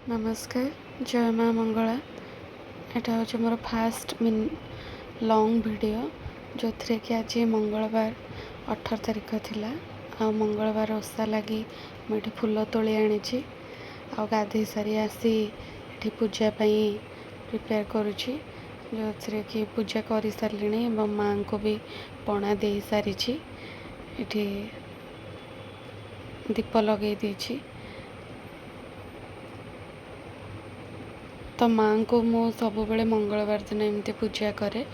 नमस्कार जय माँ मंगला। एटा हूँ मोर फास्ट लॉन्ग वीडियो जो थे कि आज मंगलवार 18 तारीख थिला आ मंगलवार ओषा लगी मुझे फूल तोली आनी आ गाधे सारी आसी ये पूजा प्रिपेयर करुँची जो थे कि पूजा कर सारे माँ को भी पणा दे सारी ये दीप लगे देछि। तो माँ को मु सब मंगलवार दिन एमती पूजा करे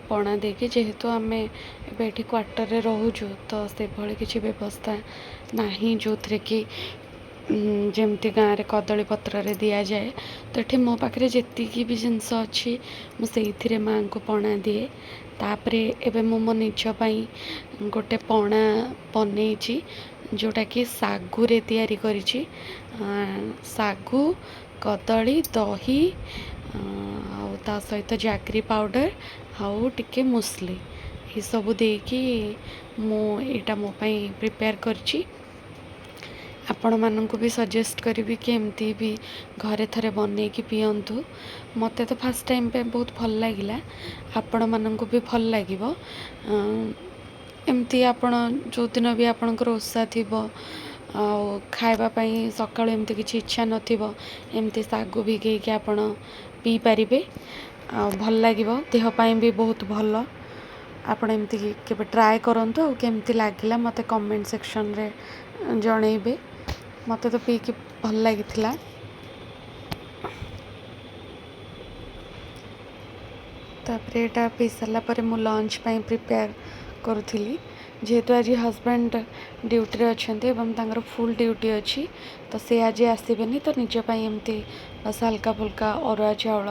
पणा देके जेहेतु आम ये क्वार्टर रे रोचु तो से भली किसी व्यवस्था नहीं जो थे कि जमती गाँव में कदली पत्र रे दि जाए। तो ये मो पाखे जी भी जिनस अच्छी मुझे माँ को पणा दिए। तापरे एबे मो निजपाई गोटे पणा बनई जोटा कि सागु रे तैयारी करिछि। सागु कदली दही ता सहित जागरी पाउडर आउ टिके मुसली ये सब देकी मुझा मो प्रिपेयर करछि। आपण मानू भी सजेस्ट करी कि एमती भी घरे थरे बनई कि पियंतु। मते तो फास्ट टाइम पे बहुत भल लगिला आपण मानू भी भल लगे। एमती आपण जो दिन भी आपणकर ओषा थी खावाई सका एमती किसी इच्छा नमती सागु भिगे कि आपण पी पारे भल लगे देहपाई भी बहुत भल। आपण एमती के ट्राए करंतु और केमती लगिला मते कमेंट सेक्शन रे जनइबे। मते तो पी कि भल लगी। तापर यहाँ पी सारापर मु लंच प्रिपेयर करुँगी जेहेतु आज हजबैंड ड्यूटी अच्छा फुल ड्यूटी अच्छी तो सी आज आसबेनि तो निजपाई एमती बस हल्का फुल्का अरुआ चाउल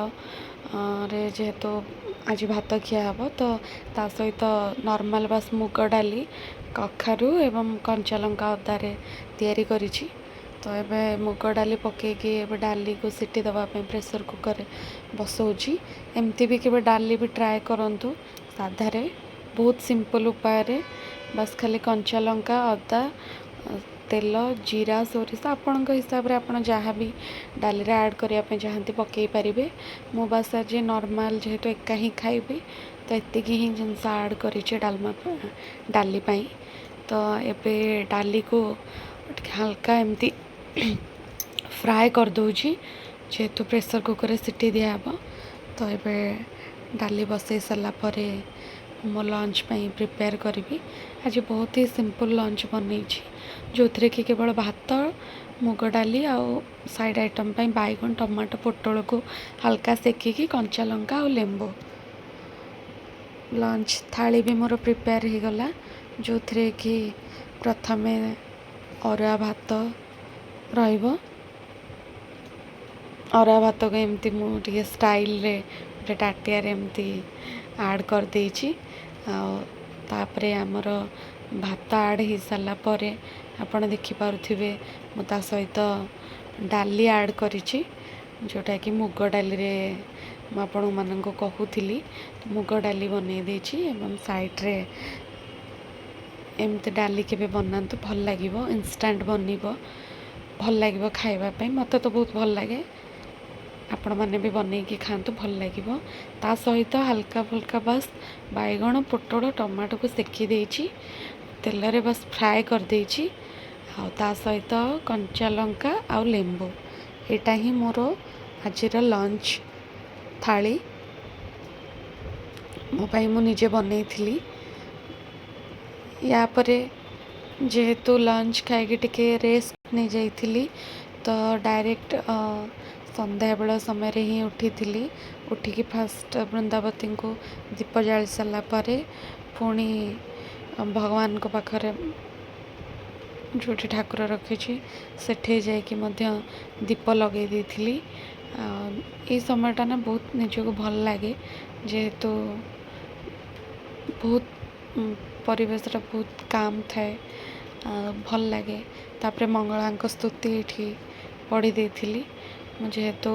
रे जेहेतु आज भात खिया हम तो ता सहित नॉर्मल बस मुग डाली कखारू एवं कंचा लंका अदारे तैयारी करिछि। तो ये मुग डाली पकईकि डाली को सीटी दवापाई प्रेसर कुकर बसौची। एमती भी के डाली भी ट्राए करंतु साधारे बहुत सिंपल उपाय रे बस खाली कंचा लंका अदा तेल जीरा सोरिष आपण हिसाब से आपड़ जहाँ भी डाली रे ऐड करने चाहती पकई पारे। मु बस आज नॉर्मल जेहेतु एका ही खाइबी तो एतिकी ही जिनस ऐड करिछि डालमा डाली पाई। तो एबे डाली को हल्का एमती फ्राए कर दूची जेहेतु प्रेसर कुकर रे सीटी दिहब। तो ये डाली बसई सारापर मो लंच प्रिपेयर करी। आज बहुत ही सिंपल लंच बनई जो थे कि केवल भात मुग डाली आउ साइड आइटम बैगन टमाटो पोटल को हल्का सेकिकी कंचा लंका और लेंबू लंच थाली भी मोर प्रिपेयर हो गला जो थे कि प्रथमे अरुआ भात रहिबो। अरुआ भात को एमती मुझे स्टाइल रे गोटे टाटिया एमती ऐड कर देछि। तापरे आमर भात ऐड हो सारा पर आपण देखिपे मुता सहित डाली ऐड करिछि जोटा कि मुग डाली रे आपण मानक कहूली मुग डाली बनई देछि। एवं साइड रे एमती डाली के बनातु भल लगे इंस्टांट बनइब भल लगे खावाई मत तो बहुत भल लगे। आपण मैंने भी बनईकि खातु भल लगे। ता सहित हल्का फुल्का बस बैगन पोटल टमाटो को सेकी देछि तेल रे बस फ्राए कर देछि ता सहित कंचा लंका आउ लेंबू एटा ही मोर आज लंच थाली मो मु निजे बनई थी। या परे जेहेतु लंच खाई टिके रेस्ट नहीं जाइली तो डायरेक्ट संध्या बेला समय रे ही उठिकी फास्ट वृंदावती को दीप जाली सारा पर पुणी भगवान को पाखरे जो ठाकुर रखी सेठे जाकि दीप लगे देती। ये समयटा ना बहुत निजको भल लगे जेहेतु बहुत परिवेश बहुत काम थाए भल लगे। तापरे मंगला स्तुति ये पढ़ी देती जेहेतु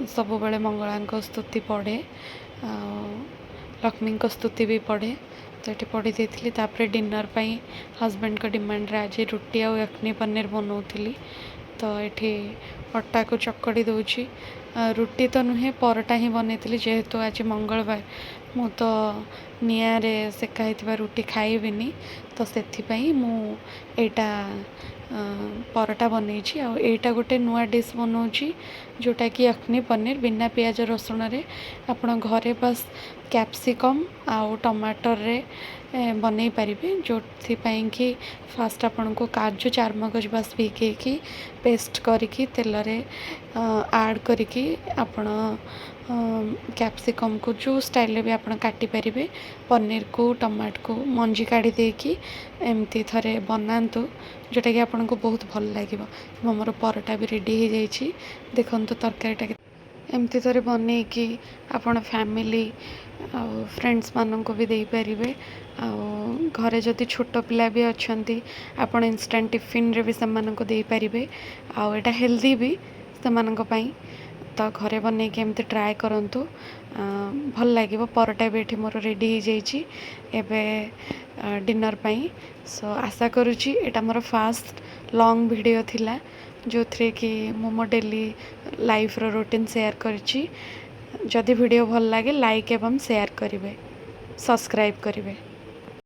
सब बड़े मंगला स्तुति पढ़े लक्ष्मी स्तुति भी पढ़े तो ये पढ़ी देती। तापरे डिनर पाई हस्बैंड का डिमांड रे आज रुटी और यखनी पनीर बनौली तो ये अटा को चकड़ी दूची रुटी तो नुहे परटा ही बनई जेहेतु आज मंगलवार मु तो निआरे सेका रुटी खाइबिनी तो से मुटा परटा बनई आईटा गोटे नुआ डिश बनाऊँगी जोटा कि अखनी पनीर बिना पियाज रसुण रे आपण घरे बस कैप्सिकम आउ टमाटर रे बनई पारिबे जो कि फास्ट आपण को काजू चारमगज बस भिगेकी पेस्ट करिकी तेल रे ऐड करिकी आपण कैप्सिकम को जो स्टाइल भी आपण काटी पारिबे पनीर को टमाटो को मंजी काढ़ी देकी एमती थरे बनातु जोटा कि आपन को बहुत भल लगे। मोर परटा भी रेडी हो जाइए देखो तरकारीटा एमती थरे बनई कि आपण फैमिली आ फ्रेंड्स मान को भी दे पारिबे घरे जदि छोट पिला भी अच्छा आपण इंस्टेंट टिफिन रे भी सेमान को दे पारिबे आटा हेल्दी भी सेमान तो घरे बन के एमती ट्राए करंतु भल लगे। परटा भी ये मोर रेडी हो जाए डिनर पाई सो आशा करुँची एटा मोर फास्ट लॉन्ग वीडियो थिला जो थे कि मो डेली लाइफ रो रूटीन शेयर करछि। जदि वीडियो भल लगे लाइक एवं शेयर करेंगे सब्सक्राइब करेंगे।